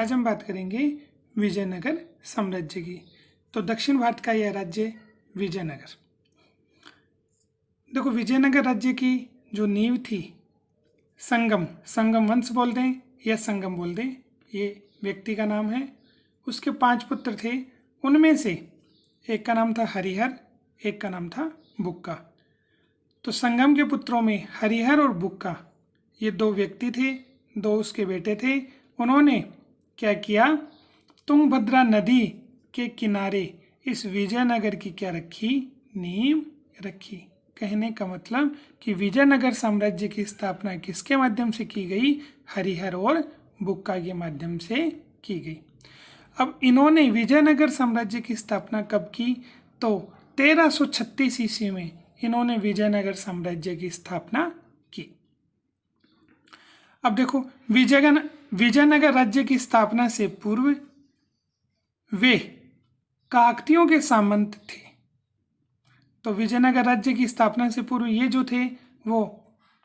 आज हम बात करेंगे विजयनगर साम्राज्य की। तो दक्षिण भारत का यह राज्य विजयनगर। देखो, विजयनगर राज्य की जो नींव थी, संगम वंश बोल दें या संगम बोल दें, ये व्यक्ति का नाम है। उसके 5 पुत्र थे, उनमें से एक का नाम था हरिहर, एक का नाम था बुक्का। तो संगम के पुत्रों में हरिहर और बुक्का ये 2 व्यक्ति थे, 2 उसके बेटे थे। उन्होंने क्या किया, तुंगभद्रा नदी के किनारे इस विजयनगर की क्या रखी, नींव रखी। कहने का मतलब कि विजयनगर साम्राज्य की स्थापना किसके माध्यम से की गई, हरिहर और बुक्का के माध्यम से की गई। अब इन्होंने विजयनगर साम्राज्य की स्थापना कब की, तो 1336 ईस्वी में इन्होंने विजयनगर साम्राज्य की स्थापना की। अब देखो, विजयनगर राज्य की स्थापना से पूर्व वे काकतियों के सामंत थे। तो विजयनगर राज्य की स्थापना से पूर्व ये जो थे वो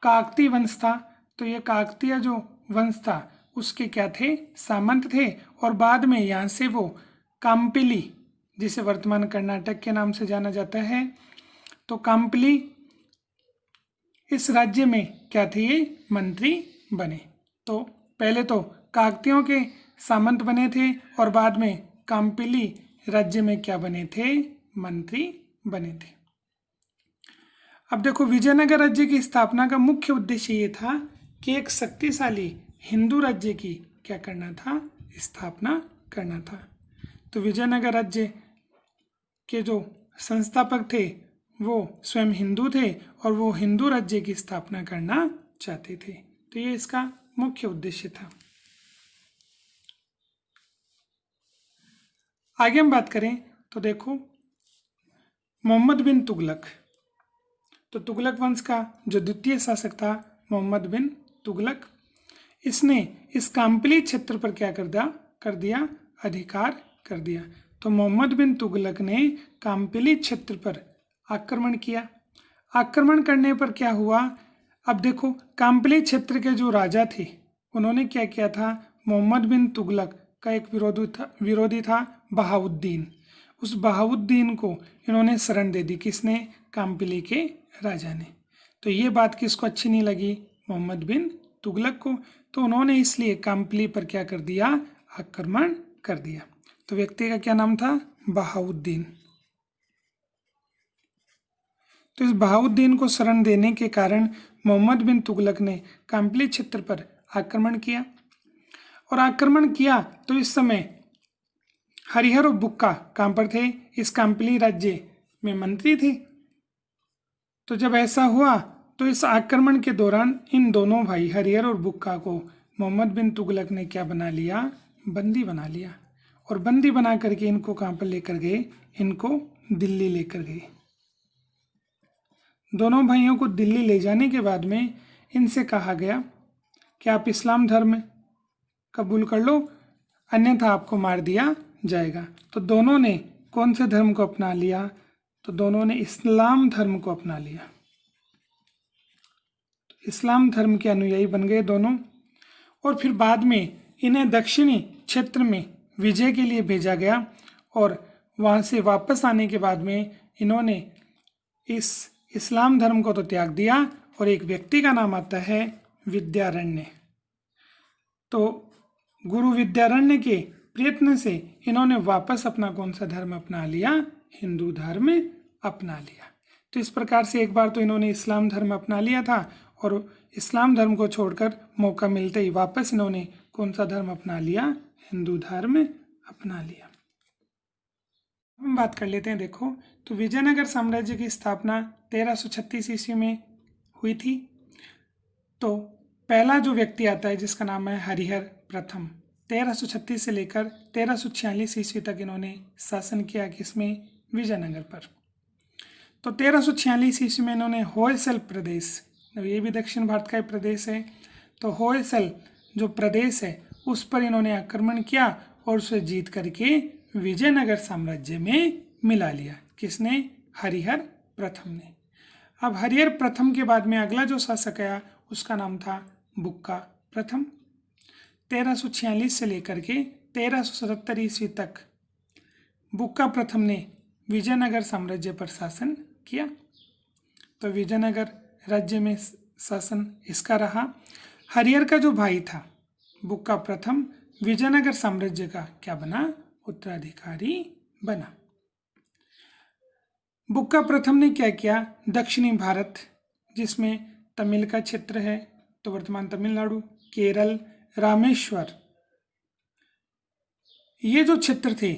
काकती वंश था। तो ये काकतीय जो वंश था उसके क्या थे, सामंत थे। और बाद में यहाँ से वो काम्पिली, जिसे वर्तमान कर्नाटक के नाम से जाना जाता है, तो काम्पिली इस राज्य में क्या थे, ये मंत्री बने। तो पहले तो काकतियों के सामंत बने थे और बाद में काम्पिली राज्य में क्या बने थे, मंत्री बने थे। अब देखो, विजयनगर राज्य की स्थापना का मुख्य उद्देश्य ये था कि एक शक्तिशाली हिंदू राज्य की क्या करना था, स्थापना करना था। तो विजयनगर राज्य के जो संस्थापक थे वो स्वयं हिंदू थे और वो हिंदू राज्य की स्थापना करना चाहते थे। तो ये इसका मुख्य उद्देश्य था। आगे हम बात करें तो देखो, मोहम्मद बिन तुगलक। तो तुगलक वंश का जो द्वितीय शासक था मोहम्मद बिन तुगलक, इसने इस काम्पिली क्षेत्र पर क्या कर दिया, अधिकार कर दिया। तो मोहम्मद बिन तुगलक ने काम्पिली क्षेत्र पर आक्रमण किया। आक्रमण करने पर क्या हुआ, अब देखो, काम्पिली क्षेत्र के जो राजा थे उन्होंने क्या किया था, मोहम्मद बिन तुगलक का एक विरोधी था बहाउद्दीन। उस बहाउद्दीन को इन्होंने शरण दे दी। किसने, काम्पिली के राजा ने। तो ये बात किसको अच्छी नहीं लगी, मोहम्मद बिन तुगलक को। तो उन्होंने इसलिए काम्पिली पर क्या कर दिया, आक्रमण कर दिया। तो व्यक्ति का क्या नाम था, बहाउद्दीन। तो इस बहाउद्दीन को शरण देने के कारण मोहम्मद बिन तुगलक ने काम्पिली क्षेत्र पर आक्रमण किया। और आक्रमण किया तो इस समय हरिहर और बुक्का कहाँ पर थे, इस काम्पिली राज्य में मंत्री थे। तो जब ऐसा हुआ तो इस आक्रमण के दौरान इन दोनों भाई हरिहर और बुक्का को मोहम्मद बिन तुगलक ने क्या बना लिया, बंदी बना लिया। और बंदी बना करके इनको कहाँ पर लेकर गए, इनको दिल्ली लेकर गए। दोनों भाइयों को दिल्ली ले जाने के बाद में इनसे कहा गया कि आप इस्लाम धर्म कबूल कर लो, अन्यथा आपको मार दिया जाएगा। तो दोनों ने कौन से धर्म को अपना लिया, तो दोनों ने इस्लाम धर्म को अपना लिया। तो इस्लाम धर्म के अनुयायी बन गए दोनों। और फिर बाद में इन्हें दक्षिणी क्षेत्र में विजय के लिए भेजा गया। और वहाँ से वापस आने के बाद में इन्होंने इस इस्लाम धर्म को तो त्याग दिया। और एक व्यक्ति का नाम आता है विद्यारण्य। तो गुरु विद्यारण्य के प्रयत्न से इन्होंने वापस अपना कौन सा धर्म अपना लिया, हिंदू धर्म अपना लिया। तो इस प्रकार से एक बार तो इन्होंने इस्लाम धर्म अपना लिया था और इस्लाम धर्म को छोड़कर मौका मिलते ही वापस इन्होंने कौन सा धर्म अपना लिया, हिंदू धर्म अपना लिया। हम बात कर लेते हैं। देखो, तो विजयनगर साम्राज्य की स्थापना 1336 ईस्वी में हुई थी। तो पहला जो व्यक्ति आता है जिसका नाम है हरिहर प्रथम, 1336 से लेकर 1346 ईस्वी तक इन्होंने शासन किया। किसमें, विजयनगर पर। तो 1346 ईस्वी में इन्होंने होयसल प्रदेश, ये भी दक्षिण भारत का एक प्रदेश है, तो होयसल जो प्रदेश है उस पर इन्होंने आक्रमण किया और उसे जीत करके विजयनगर साम्राज्य में मिला लिया। किसने, हरिहर प्रथम ने। अब हरिहर प्रथम के बाद में अगला जो शासक आया उसका नाम था बुक्का प्रथम। 1346 से लेकर के 1377 ईस्वी तक बुक्का प्रथम ने विजयनगर साम्राज्य पर शासन किया। तो विजयनगर राज्य में शासन इसका रहा। हरिहर का जो भाई था बुक्का प्रथम विजयनगर साम्राज्य का क्या बना, उत्तराधिकारी बना। बुक्का प्रथम ने क्या किया, दक्षिणी भारत जिसमें तमिल का क्षेत्र है, तो वर्तमान तमिलनाडु, केरल, रामेश्वर, ये जो क्षेत्र थे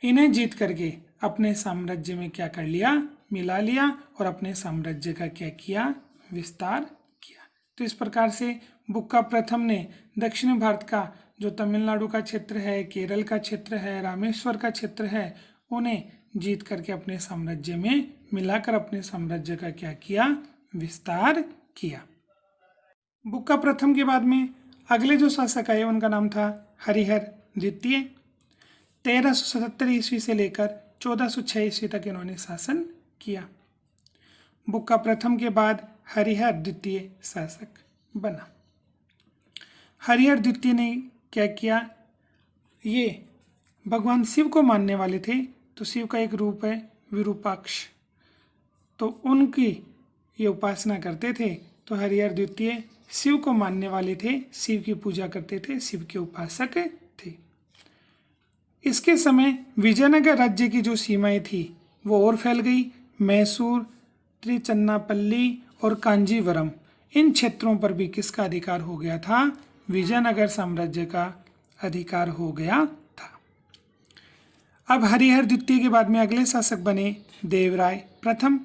इन्हें जीत करके अपने साम्राज्य में क्या कर लिया, मिला लिया और अपने साम्राज्य का क्या किया, विस्तार किया। तो इस प्रकार से बुक्का प्रथम ने दक्षिण भारत का जो तमिलनाडु का क्षेत्र है, केरल का क्षेत्र है, रामेश्वर का क्षेत्र है, उन्हें जीत करके अपने साम्राज्य में मिलाकर अपने साम्राज्य का क्या किया, विस्तार किया। बुक्का प्रथम के बाद में अगले जो शासक आए उनका नाम था हरिहर द्वितीय। 1377 ईस्वी से लेकर 1406 ईस्वी तक इन्होंने शासन किया। बुक्का प्रथम के बाद हरिहर द्वितीय शासक बना। हरिहर द्वितीय ने क्या किया, ये भगवान शिव को मानने वाले थे। तो शिव का एक रूप है विरूपाक्ष, तो उनकी ये उपासना करते थे। तो हरिहर द्वितीय शिव को मानने वाले थे, शिव की पूजा करते थे, शिव के उपासक थे। इसके समय विजयनगर राज्य की जो सीमाएं थी वो और फैल गई। मैसूर, त्रिचन्नापल्ली और कांजीवरम, इन क्षेत्रों पर भी किसका अधिकार हो गया था, विजयनगर साम्राज्य का अधिकार हो गया था। अब हरिहर द्वितीय के बाद में अगले शासक बने देवराय प्रथम।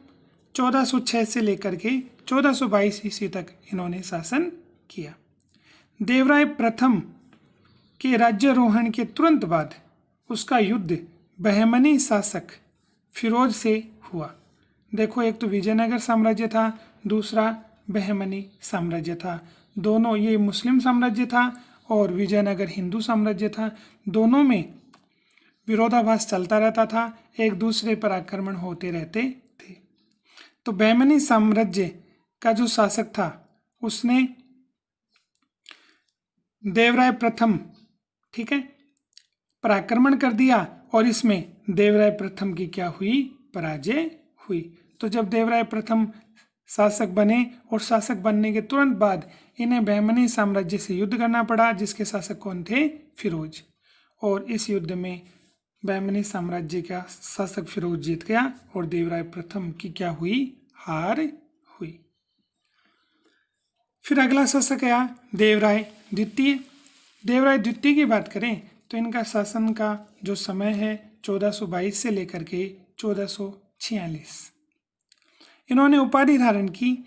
1406 से लेकर के 1422 ईस्वी तक इन्होंने शासन किया। देवराय प्रथम के राज्यारोहण के तुरंत बाद उसका युद्ध बहमनी शासक फिरोज से हुआ। देखो, एक तो विजयनगर साम्राज्य था, दूसरा बहमनी साम्राज्य था। दोनों, ये मुस्लिम साम्राज्य था और विजयनगर हिंदू साम्राज्य था। दोनों में विरोधाभास चलता रहता था, एक दूसरे पर आक्रमण होते रहते थे। तो बहमनी साम्राज्य का जो शासक था उसने देवराय प्रथम, ठीक है, पर आक्रमण कर दिया और इसमें देवराय प्रथम की क्या हुई, पराजय हुई। तो जब देवराय प्रथम शासक बने और शासक बनने के तुरंत बाद इन्हें बहमनी साम्राज्य से युद्ध करना पड़ा, जिसके शासक कौन थे, फिरोज। और इस युद्ध में बहमनी साम्राज्य का शासक फिरोज जीत गया और देवराय प्रथम की क्या हुई, हार हुई। फिर अगला शासक आया देवराय द्वितीय। देवराय द्वितीय की बात करें तो इनका शासन का जो समय है 1422 से लेकर के 1446। इन्होंने उपाधि धारण की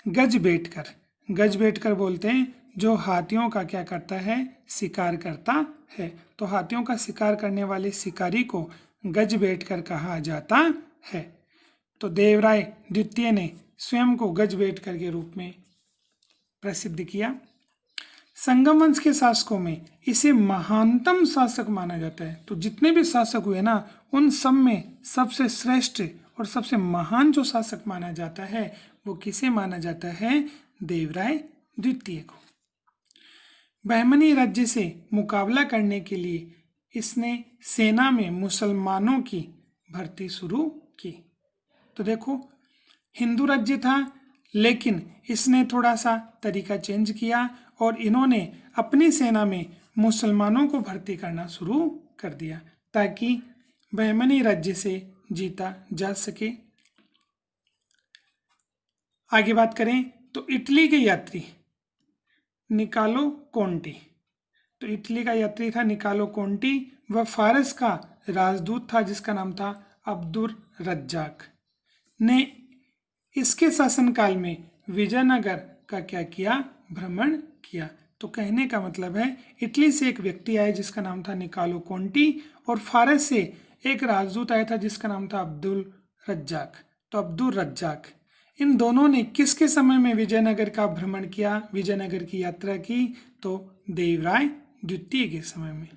गजबेटकर। गजबेटकर बोलते हैं जो हाथियों का क्या करता है, शिकार करता है। तो हाथियों का शिकार करने वाले शिकारी को गजबेटकर कहा जाता है। तो देवराय द्वितीय ने स्वयं को गजबेटकर के रूप में प्रसिद्ध किया। संगम वंश के शासकों में इसे महानतम शासक माना जाता है। तो जितने भी शासक हुए ना, उन सब में सबसे श्रेष्ठ और सबसे महान जो शासक माना जाता है वो किसे माना जाता है, देवराय द्वितीय को। बहमनी राज्य से मुकाबला करने के लिए इसने सेना में मुसलमानों की भर्ती शुरू की। तो देखो, हिंदू राज्य था लेकिन इसने थोड़ा सा तरीका चेंज किया और इन्होंने अपनी सेना में मुसलमानों को भर्ती करना शुरू कर दिया ताकि बहमनी राज्य से जीता जा सके। आगे बात करें तो इटली के यात्री निकालो कोंटी। तो इटली का यात्री था निकालो कोंटी। वह फारस का राजदूत था जिसका नाम था अब्दुल रज्जाक ने इसके शासनकाल में विजयनगर का क्या किया, भ्रमण किया। तो कहने का मतलब है इटली से एक व्यक्ति आया जिसका नाम था निकालो कोंटी और फारस से एक राजदूत आया था जिसका नाम था अब्दुल रज्जाक। तो अब्दुल रज्जाक, इन दोनों ने किसके समय में विजयनगर का भ्रमण किया, विजयनगर की यात्रा की, तो देवराय द्वितीय के समय में।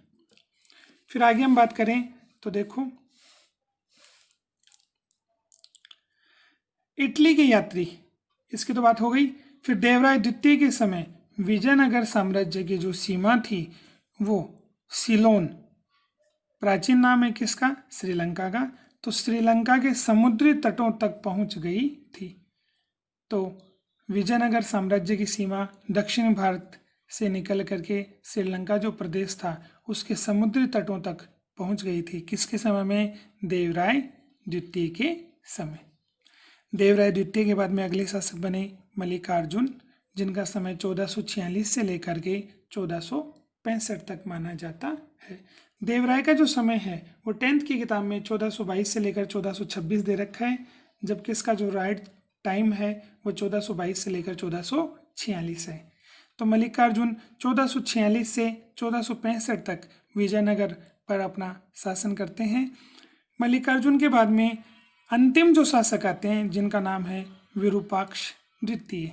फिर आगे हम बात करें तो देखो, इटली के यात्री, इसकी तो बात हो गई। फिर देवराय द्वितीय के समय विजयनगर साम्राज्य की जो सीमा थी वो सिलोन, प्राचीन नाम है किसका, श्रीलंका का, तो श्रीलंका के समुद्री तटों तक पहुंच गई थी। तो विजयनगर साम्राज्य की सीमा दक्षिण भारत से निकल करके श्रीलंका जो प्रदेश था उसके समुद्री तटों तक पहुंच गई थी। किसके समय में, देवराय द्वितीय के समय। देवराय द्वितीय के बाद में अगले शासक बने मल्लिकार्जुन, जिनका समय 1446 से लेकर के 1465 तक माना जाता है। देवराय का जो समय है वो 10th की किताब में 1422 से लेकर 1426 दे रखा है, जबकि इसका जो राइट टाइम है वो 1422 से लेकर 1446 है। तो मल्लिकार्जुन 1446 से 1465 तक विजयनगर पर अपना शासन करते हैं। मल्लिकार्जुन के बाद में अंतिम जो शासक आते हैं जिनका नाम है विरूपाक्ष द्वितीय।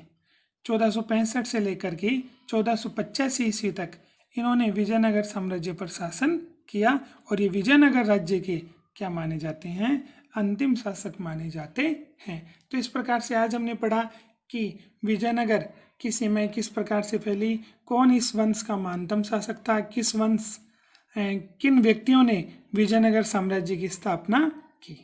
1465 से लेकर के 1485 ईस्वी तक इन्होंने विजयनगर साम्राज्य पर शासन किया और ये विजयनगर राज्य के क्या माने जाते हैं, अंतिम शासक माने जाते हैं। तो इस प्रकार से आज हमने पढ़ा कि विजयनगर की सीमाएं किस प्रकार से फैली, कौन इस वंश का महानतम शासक था, किन व्यक्तियों ने विजयनगर साम्राज्य की स्थापना की।